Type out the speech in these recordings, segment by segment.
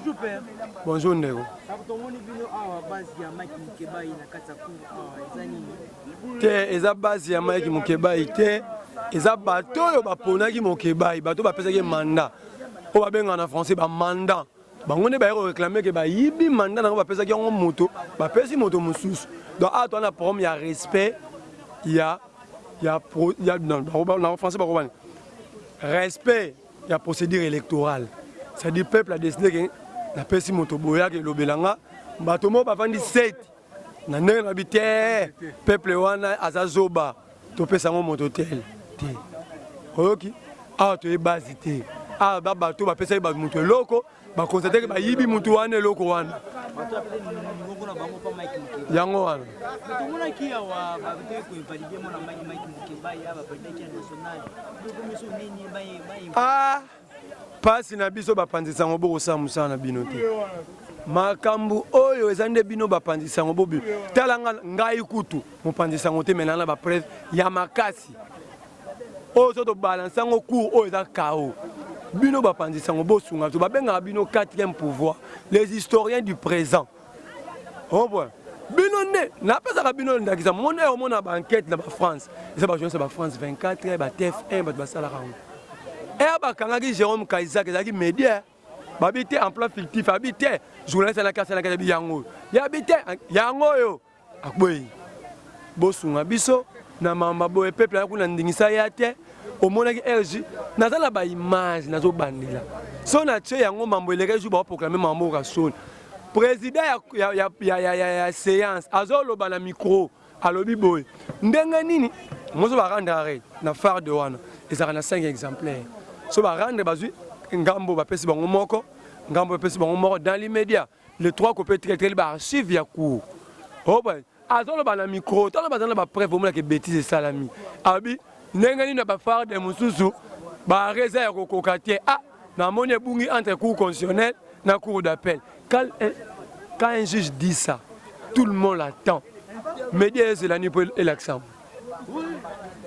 Bonjour père. Bonjour Ndeko. Te eza base ya Mike Mukebai te eza bato oyo baponaki Mukebai bato bapesaki mandat oyo babengaka na français bamanda bango nde bayeko réclamer ke bayibi mandat nango bapesaki yango moto bapesi moto mosusu donc awa toza na problème ya respect ya français bakobani respect ya procédure électorale c'est-à-dire peuple a décidé que napesi moto boyaki elobelanga bato moko bafandi 7 na ndenge na bite peuple wana aza zoba topesa ngo moto tel te oyoki awa toye basi te awa babato bapesaki bamoto eloko bakonstate ke bayibi motu wana eloko wana yango wana pasi na biso bapanzisa ngo bokosa musala na bino te makambu oyo eza nde bino bapanzisa ngo bobi talanga ngai kutu mopanzisa ngo te menana ba presse ya makasi oyo soto balansa ngo cour oyo eza kao bino bapanzisa ngo bosunga to babenga bino 4e pouvoir les historiens du présent bon bino ne na pesa bino ndakisa mona yo mona ba enquête na ba France eza ba journée ba France 24 ba TF1 ba basala rango bakangaki Jérôme Kaiza ezalaki média babite emploi fictif abite journaliste na kasa na kasa yango yabite yango oyo akboyi bosunga biso na mamba boye peuple yakuna ndingisa ya te omonaki RG nazala ba image nazo bandela so na tche yango mambo eleka ju ba proclamer mambo ka son président ya séance azoloba na micro alobi boye ndenge nini mozo ba rendre arrêt na phare de wana ezaka na 5 exemplaires so ba rendre bazui ngambo bapesi bango moko ngambo bapesi bango moko dans l'immédiat les 3 copies très ba archive ya cour oh boy azolo ba na micro tala bazana ba preuve omona ke bêtise salami abi ndenge na ba phare de mususu ba reza ya kokokate na moni bungi entre cour constitutionnelle na cour d'appel quand un juge dit ça tout le monde l'attend média c'est la nuit et l'accent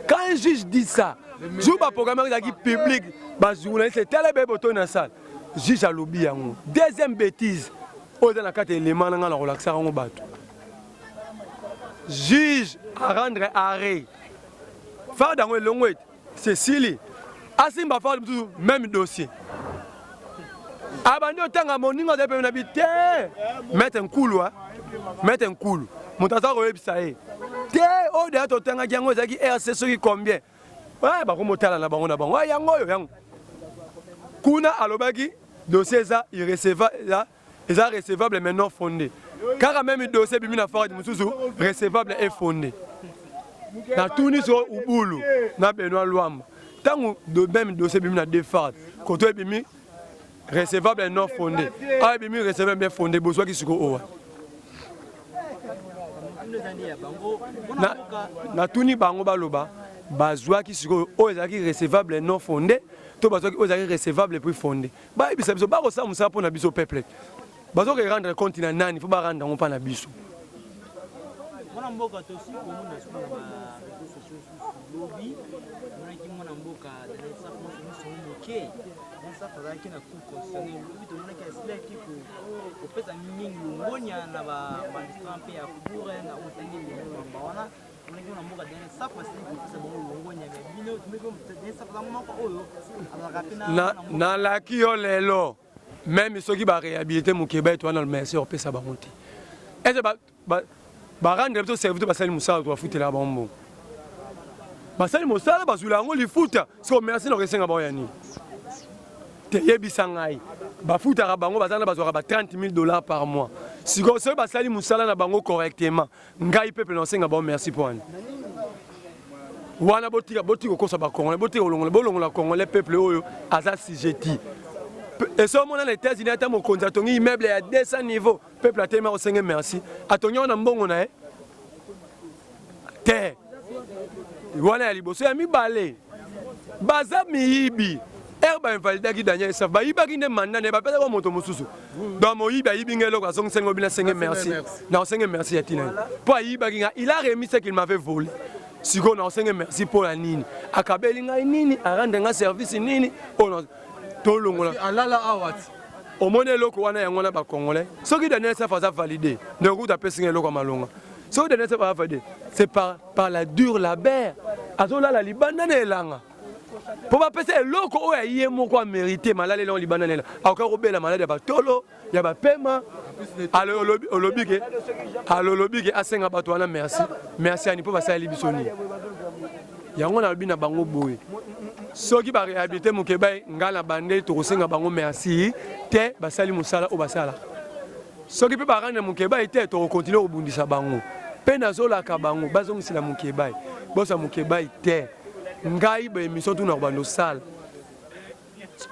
quand un juge dit ça jour ba programme qui public ba journaliste télé beboto na salle juge a lobby yango deuxième bêtise oza na 4 éléments na la relaxer ngo bato juge à rendre arrêt faire dans le long Cécile asimba faire même dossier abandi otanga moninga za pe na bité mettre un cool mutaza ko yebisa e te o de atotanga yango ezaki RC soki combien ouais bakomotala na bango yango yango kuna alobaki dossier eza irrecevable eza recevable mais non fondé car même dossier bimi na fara mususu recevable et fondé na tuni so ubulu na Benoît Luamba tango de même dossier bimi na defard koto bimi recevable et non fondé bimi recevable bien fondé bozwa ki siko owa na tuni bango baloba bazwa ki siko oyo ezalaki recevable non fondé to bazwa ki oyo ezalaki recevable puis fondé bayebisa biso bakosa mosala mpo na biso peuple bazoki rendre compte na nani fo barendre yango mpa na biso na laki yo lelo même ceux qui va réhabiliter Mukebai toi dans le merci au pesa bangote est-ce ba rendre plutôt serviteur ba sali musala to fuite la bombo ba sali musala ba zula ngo li futa so merci no resenga ba yani te yebisa ngai ba futa ka bango bazana bazwa ba $30,000 par mois si go so ba sali musala na bango correctement ngai peuple no senga ba merci pour ani wana botika kosa ba congolais botika bolongola congolais peuple oyo aza sijeti et ce moment les États-Unis ont mon contrat immeuble à 200 niveaux peuple a tellement au merci atonyo na mbongo na te wana ya liboso ya mibale baza miyibi erba invalidaki Daniel Saf ba yibaki ne manane ba pesa ko moto mususu donc moyibi ayibi ngelo kwa songo sengo bila senge merci na senge merci ya tina po yibaki nga il a remis ce qu'il m'avait volé siko na senge merci pour la nini akabeli nga nini arande nga service nini ono tolongola alala awat au monde loko wana yango na ba congolais soki Daniel Saf a validé ne route apesi loko malonga soki Daniel Saf a validé c'est par la dure labeur azola la libanda na elanga pour pas passer loko o ya yemo ko mérité malale le libanda na aka robela malade ba tolo ya ba pema alo olobike asenga bato wana merci ani po basali bisoni yango na bina bango boye soki ba réhabiliter Mukeba ngala bande to kosenga bango merci te basali musala o basala soki pe barana Mukeba te to continuer obundisa bango pe nazola ka bango bazongisila Mukeba bosa Mukeba te ngai ba émission tout na bando sale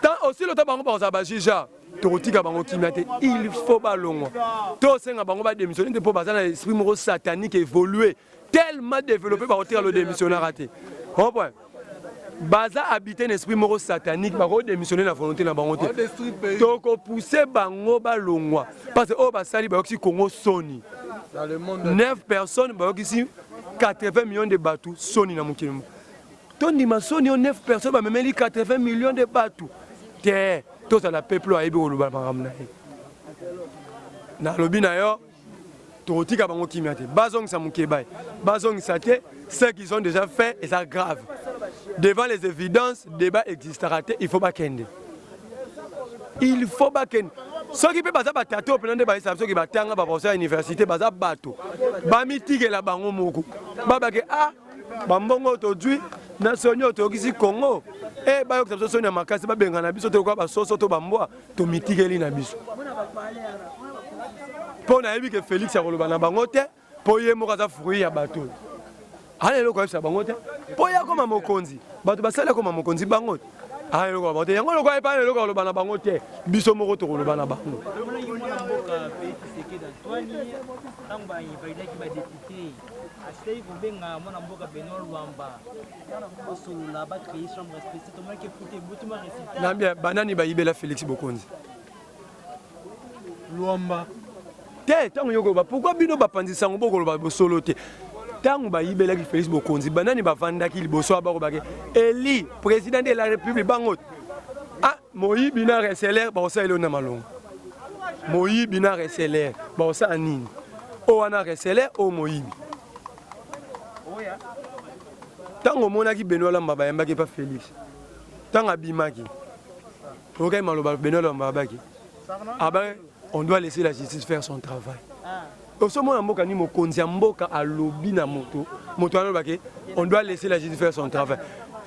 tant aussi le temps bango par ba jija to tika bango kimate il faut balongo to senga bango ba démissionner te po bazana esprit moko satanique évoluer tellement développé par tirer le démissionnaire raté comprends baza habiter un esprit moro satanique ba ko démissionner la volonté na bango te to ko pousser bango ba longwa parce que o ba sali ba oxy Congo soni dans le monde 9 personnes ba oxy 80 millions de bateaux soni na mukili ton dima soni 9 personnes ba memeli 80 millions de bateaux te to ça la peuple a ebi oluba maramna na lobi na yo to tika bango kimiate bazong sa Mukeba bazong sa te ce qu'ils ont déjà fait et ça grave. Devant les évidences, débat existera. Il faut pas kende. Il faut pas kende. Ceux qui peuvent passer par tato, pendant des bails, ceux qui battent à la université, bazar bateau. Bami tige la bango moko. Babake ah, bambongo aujourd'hui, national autogisi Congo. Eh, ba yok tabso na makasi ba benga na biso to kwa ba soso to bamboa to mitige li na biso. Pour na yebi que Félix a roloba na bango te, pour ye mo kaza fruit ya bateau. Allez le quoi ça bango te po ya koma mokonzi bato basala koma mokonzi bango allez le quoi bato yango le quoi pas le quoi le bana bango te biso moko to le bana bango na bien banani ba yibela Félix Bokonzi Luamba te tango yoko ba pourquoi bino ba pandisa ngo boko ba solo te tant ba yibela ki Félix Bokonzi banani ba vanda ki liboso abako bake Eli président de la République bangot ah Moïse bina reseller ba osa elona malongo Moïse bina reseller ba osa anini o wana reseller o Moïse oya tango mona ki Benoît Lamba ba yamba ki pa Félix tango abimaki OK maloba Benoît Lamba ba ki ah ben on doit laisser la justice faire son travail. Au moment où on a lobby na moto, on doit laisser la justice faire son travail.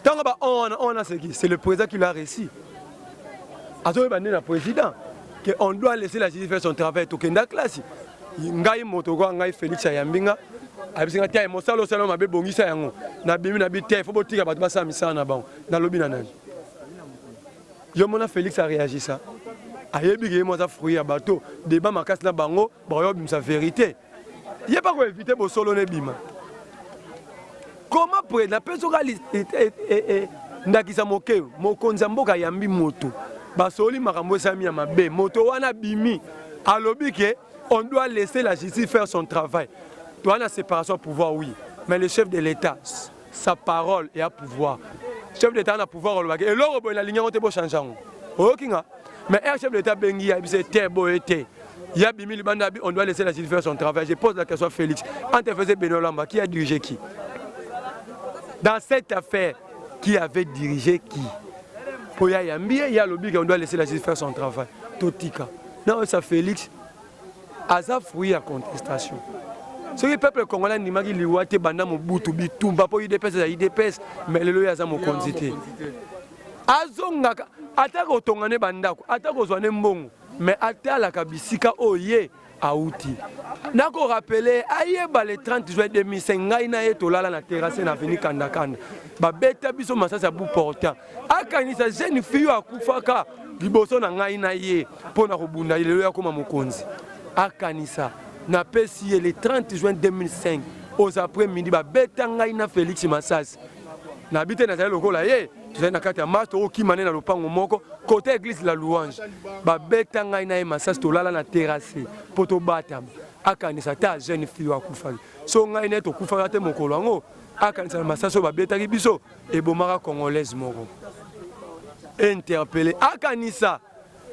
Tant on a ce qui, c'est le président qui l'a réussi. Le président, on doit laisser la justice faire son travail. Tout le classe. Ngai moto ko ngai Félix Ayambinga, abisinga tia mo salo salo mabe bongisa yango. Na bimi na bité faut botika bato basa misana na bango. Na lobby na nani. Yo mona Félix a réagi ça. Ayebi ke mo za fruit ya bateau débat makasi na bango ba yo bimsa vérité il y a pas ko éviter bo solo ne bima comment pour la personne ndakisa moke mokonza mboka yambi moto ba soli makambo sami ya mabe moto wana bimi alobi ke on doit laisser la justice faire son travail toi na séparation pouvoir oui mais le chef de l'état sa parole et à pouvoir chef d'état na pouvoir et l'oro bo la ligne on te bo changer okinga. Mais un chef d'État bengi a dit c'est beau été. Il y a Bimili Bandabi, on doit laisser la justice faire son travail. Je pose la question à Félix. Ante faisait Benoît Lamba, qui a dirigé qui? Dans cette affaire, qui avait dirigé qui? Pour y a lobby on doit laisser la justice faire son travail. Totika. Non, ça Félix. Asa fruit à contestation. Ce que le peuple congolais n'a pas dit que banda mobutu bitumba pour IDPS, mais le loya za mo quantité. Azonga atako tongane bandako atako zwane mbongo mais atalaka bisika oye auti nako rappeler ayeba le 30 juin 2005 ngai na etolala na terrasse na avenue Kandakanda ba beta biso masasa bu portant akanisa jeune fille akufaka liboso na ngai na ye pona kobunda lelo ya koma mokonzi akanisa na pesi le 30 juin 2005 aux après-midi ba beta ngai na Félix Masasi na bité na lokola ye tu na kati ya mato ki mané na lopango moko côté église la louange ba beta ngai na Masasi to lala na terrasse poto bata akanisa ta jeune fille akufa so ngai ne to kufa te mokolo ngo akanisa Masasi ba beta ki biso e bomaka congolaise moko interpellé akanisa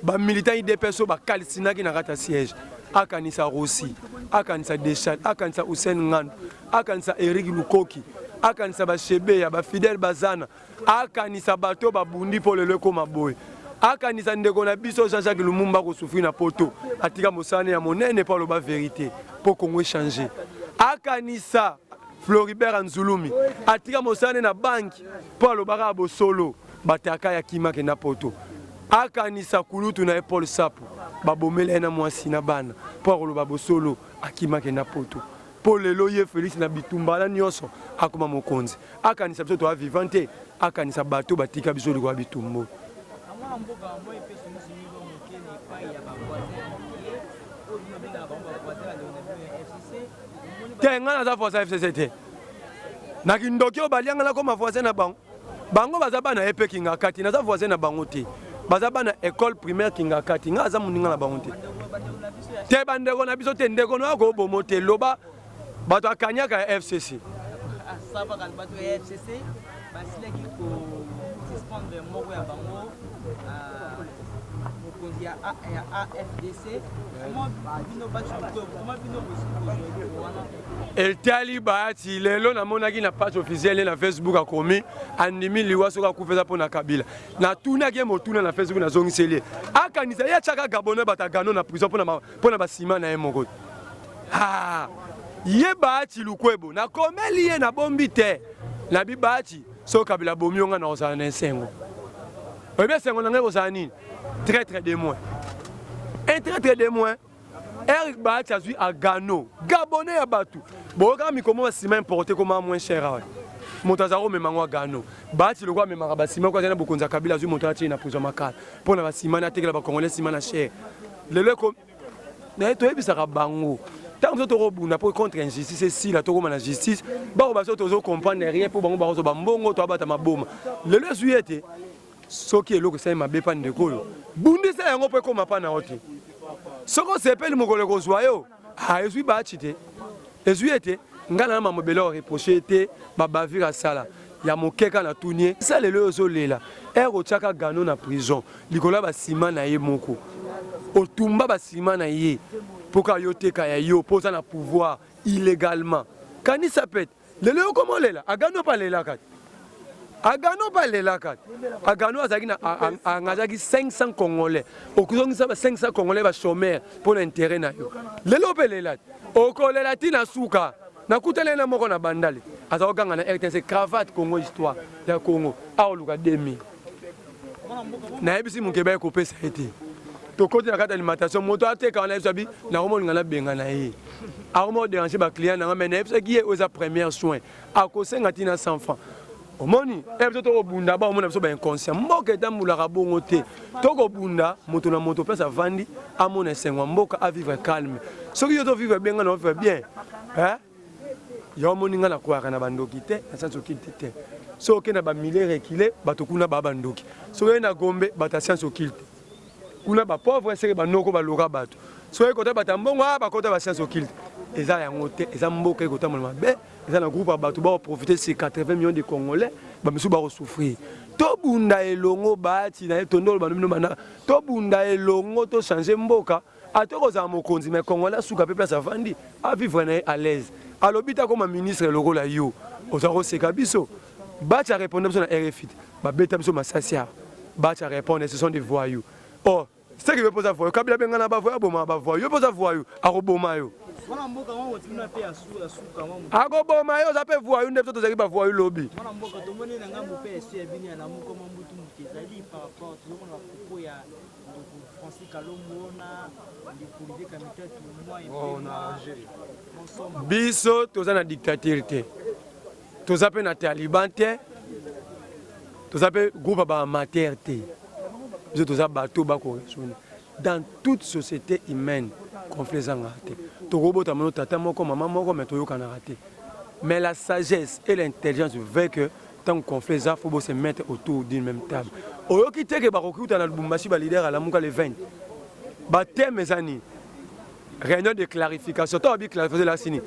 ba militant IDPS ba kalisinaki na kata siège akanisa Rossi akanisa Deschal akanisa Hussein Ngando akanisa Eric Lukoki akanisa ba Shebeya ba Fidel Bazana akanisa bato ba bundi po lelo ko maboy akanisa ndeko na biso Jean-Jacques Lumumba ko souffrir na poto atika mosane ya monene pa lo ba vérité pour Congo changer akanisa Floribert Anzulumi atika mosane na banki po lo baka bosolo bataka ya kimake na poto akanisa kulutu na Paul Sapo babomela na mwasi na bana po lo babosolo akimake na poto po lelo ye Félix na bitumba na nyonso akoma mokonzi akanisa biso to a vivante akanisa bato batika biso likwa bitumbo tenga na za force FCC na kindoki obalianga na koma voisin na bango baza bana epe kinga kati na za voisin na bango te baza bana école primaire kinga kati nga za muninga na bango te bandeko na biso te ndeko no ko bomo te loba bato akanyaka FCC saba kan bato FCC basilaki ko suspendre moko ya bango mokonzi ya AFDC El tali baati lelo na monaki na page officielle na Facebook akomi andimi liwa soka kufeza pona Kabila na tuna ke motuna na Facebook na zongi sele akanisa ya chaka gabonais batagano na prison pona basima na emoko ye baati lukwebo na komeli ye na bombi te na bi baati so Kabila bomionga na osana na sengo obe sengo na ngai osana nini traître de moins un traître de moins Eric Baati azui à Gano Gabonais ya batu boka mi comment ciment importé comment moins cher Montazaro me mango Gano Baati le quoi me maraba ciment quoi na bokonza Kabila azui montachi na prison makala pona ba ciment na tekela ba congolais ciment na cher le leko na to ebisaka bango tant que to buna pour contre injustice c'est si la to na justice ba ba so to comprendre rien pour bango ba so ba mbongo to abata maboma le zuete soki eloko sai mabe pa ndeko yo bundisa yango pe koma pa na ote soko sepeli mokolo kozwa yo ezwi baati te ezwi ete ngana na mobele o reprocher te babavira sala ya mokeka na tunie ça lelo ozolela ero chaka Gano na prison likola ba sima na ye moko otumba ba sima na ye poka yo teka ya yo poza na pouvoir illégalement kanisa pete lelo komo lela agano pa lela kati Agano pas les lacs. Agano a ngazaki 500 Congolais. Au cours 500 Congolais va chômer pour l'intérêt na yo. Le lope les lacs. Au collège latin souka. Na kutele na moko na bandali. Azaoka na RTNC cravate Congo histoire ya Congo. A luka 2000. Na ebisi mukeba ko pesa été. To côté na carte alimentation moto ateka na esabi na romo ngana benga na ye. A romo déranger ba client na mais na ebisa qui est aux premiers soins. A ko 50 sans francs. Omoni, ebiso to bunda ba omona biso ba inconscient. Mboka etambula ka bongo te. Toko bunda moto na moto place avandi amona sengwa mboka a vivre calme. Soki yo to vivre bien na vivre bien. Hein? Yo moni nga na kwa kana bandoki te, na science occulte te. Soki na ba milieu reculé, bato kuna ba bandoki. Soki na Gombe bata science occulte. Kuna ba pauvre sere ba noko ba loka bato. Soki kota bata mbongo ba kota ba science occulte. Eza yango te, eza mboka ekota molema be. Ils ont un groupe à battre pour profiter de ces 80 millions de Congolais. Bah monsieur va souffrir. To bunda elongo bati na tondo ba no bana. To bunda elongo to changer mboka. Atoko za mokonzi mais Congolais souka pe place avandi. A vivre à l'aise. A l'obita comme ministre loko la yo. Ozaro seka biso. Bati a répondre sur la RFI. Ba beta biso masasia. Bati a répondre ce sont des voyous. Oh, c'est qui veut poser voyou. Kabila benga na ba voyou boma ba voyou. Yo poser voyou. A roboma yo. Ako boma yo zape voyou ndepto to zakiba voyou lobby. Mwana mboka tomone na ngambo pe esu ya bini na muko mambutu mukizali par rapport to mona propos ya Francis Kalombo na ndikulize kamita tu moi biso toza na dictature te. Toza pe na Taliban te. Toza pe groupe ba amateur te. Biso toza bato ba ko dans toute société humaine conflit zanga te. Torobota mono tata moko maman moko mais toyo kana raté. Mais la sagesse et l'intelligence veulent que tant qu'on fait ça faut se mettre autour d'une même table. Oyoki teke ba kokuta na Lubumbashi ba leader à la muka le 20. Ba thème ezani. Réunion de clarification. Toi bi clarifier la sini.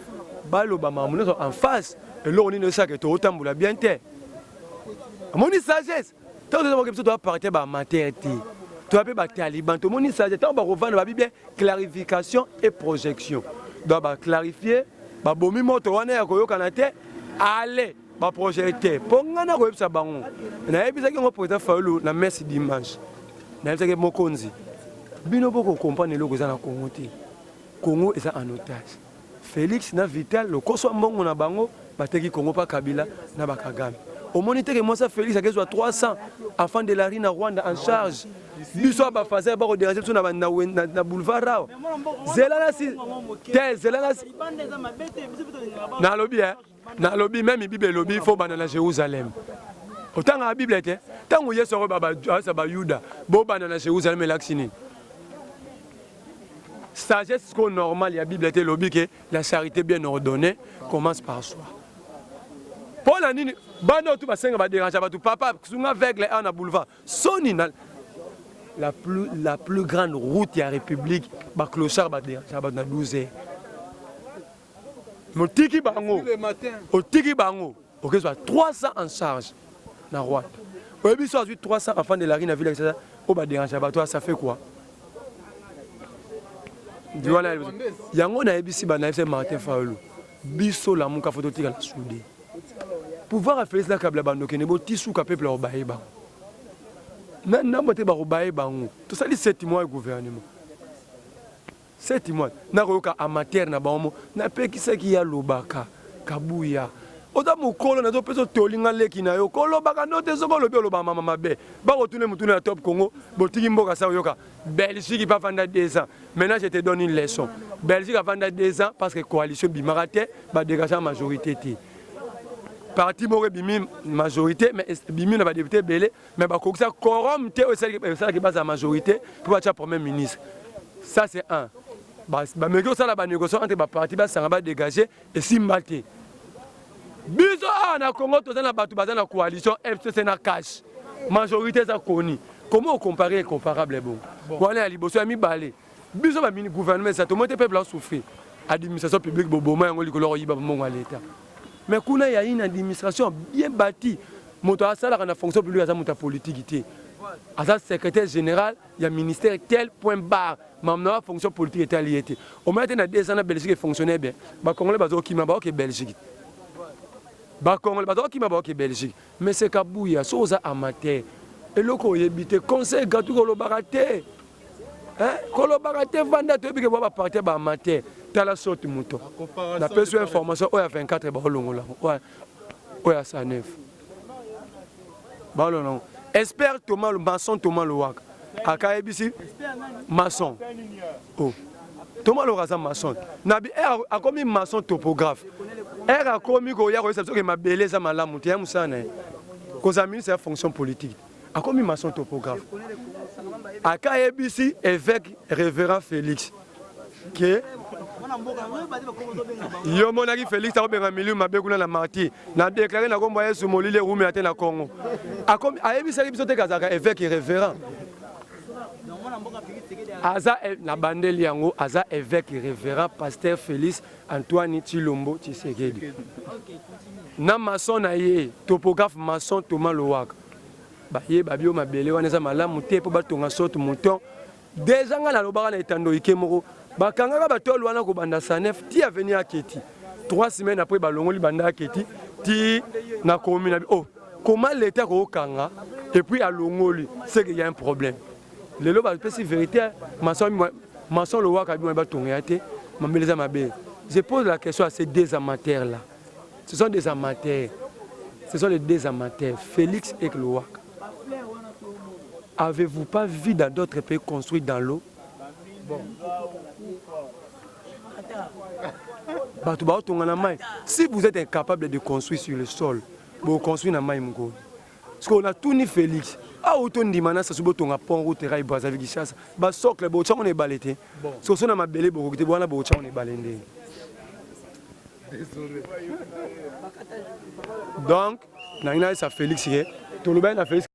Ba lo ba mamuno en face et là on ne sait que to otambula bien te. Moni sagesse. Tant que ça doit partir ba materité. tu as pas taliban tout monde ça j'étais on va revendre bien clarification et projection donc va clarifier ba bomi moto wana ya koyoka na te allez ba projeter pongana ko yebisa bango na yebisa ki ngo président Fayulu na merci dimanche na yebisa ki mokonzi bino boko comprendre loko za na Congo te Congo est en otage Félix na Vital le koso mbongo na bango bateki Congo pa Kabila na bakagame au moniteur que moi ça Félix a soit 300 enfants de la rue na Rwanda en charge biso ba fazer ba ko déranger sur na boulevard là zelana si te zelana na lobby na lobby même bible lobby faut banana Jérusalem autant la bible était tant où yeso baba ça ba Yuda bo banana Jérusalem laxini sagesse qu'on normal la bible était lobby que la charité bien ordonnée commence par soi. Pour la nini, bano tu vas senga ba déranger ba tu papa sunga aveugle na boulevard. Soni la plus grande route de la République ba clochard ba déranger ba na 12h. Motiki bango. Otiki bango. OK soit 300 en charge na Rwanda. Oyebi so 300 enfants de la rue na ville ça o ba déranger ba toi ça fait quoi? Voilà, yango na ebisi ba na FC Martin Fayulu. Biso la muka photo tika na soudé. Pouvoir à Félix la Kabila bandoke nebo tisou ka peuple obaye ba. Na moté ba obaye bango. Tout ça dit 7 mois gouvernement. 7 mois. Na koyoka amateur na bango na pekisa ki ya lobaka kabuya. Oda mukolo na do peso tolinga leki na yo kolo baka no te soko lobi loba mama mabe. Ba retourner mutuna top Congo, botiki mboka sa yoka. Belgique pas pendant 2 ans. Maintenant je te donne une leçon. Belgique a pendant 2 ans parce que coalition bimarate ba dégager majorité ti. Parti moko bimi majorité mais bimi na ba député belé mais ba kokisa quorum te o ça qui base la majorité pour être premier ministre. Ça c'est un. Ba meko ça la ba négociation entre ba parti ba sanga ba dégager et simbaté. Biso na Congo to na batu ba na coalition FCC na cash. Majorité ça koni. Comment on compare incomparable bon. Voilà liboso ami balé. Biso ba mini gouvernement ça tout monde peuple a souffrir. Administration publique boboma yango likolo yiba mongo à l'état. Mais kuna y a une administration bien bâtie. Moto asala kana fonction publique à sa politique. À sa secrétaire général, il y a ministère tel point barre. Maintenant fonction politique est alliée. Au moins dans 2 ans la Belgique fonctionnait bien. Ba Congolais bazo ki maba OK Belgique. Ba Congolais bazo ki maba OK Belgique. Mais c'est kabouya soza amateur. Et loko yebité conseil gatu ko lo baraté. Hein? Ko lo baraté vanda to bike ba parti ba amateur. Tala sorti mouton. La personne information o ya 24 ba longo la. O ya 109. Ba longo. Expert Thomas le maçon Thomas le wak. Aka ebisi maçon. Oh. Thomas le raza maçon. Nabi a commis maçon topographe. A commis ko ya ko ça que ma beleza malamu te musana. Ko za ministre fonction politique. A commis maçon topographe. Aka ebisi évêque révérend Félix. Que yo monaki Félix a benga milieu mabe kuna na marti na déclarer na komba Yesu molile rumi ate na Congo akomi ayebisa biso te kazaka évêque révérend aza na bandeli yango aza évêque révérend pasteur Félix Antoine Tshilombo Tshisekedi na maçon na ye topographe maçon Thomas Lowaka ba ye ba bio mabele wana za malamu te po batonga soto mouton déjà nga na lobaka na etando ikemoko bakangaka batolo wana ko banda sanef ti avenir aketi 3 semaines après balongoli banda aketi ti na commune oh comment l'état ko kanga et puis alongoli c'est qu'il y a un problème le loba pesi vérité maçon le waka bi ba tonga te mambeleza mabe je pose la question à ces 2 amateurs là ce sont des amateurs ce sont les 2 amateurs Félix et le waka. Avez-vous pas vu dans d'autres pays construits dans l'eau? Bon. Si vous êtes incapable de construire sur le sol, vous construisez dans le sol. Parce qu'on a tout ni Félix. Ah, autant de manas, ça se voit ton pont route rail Brazzaville qui chasse. Bah socle, bah on est balété. Parce qu'on a ma belle beaucoup de bois, bah on est balété. Donc, n'a ça Félix, tout le bien à Félix.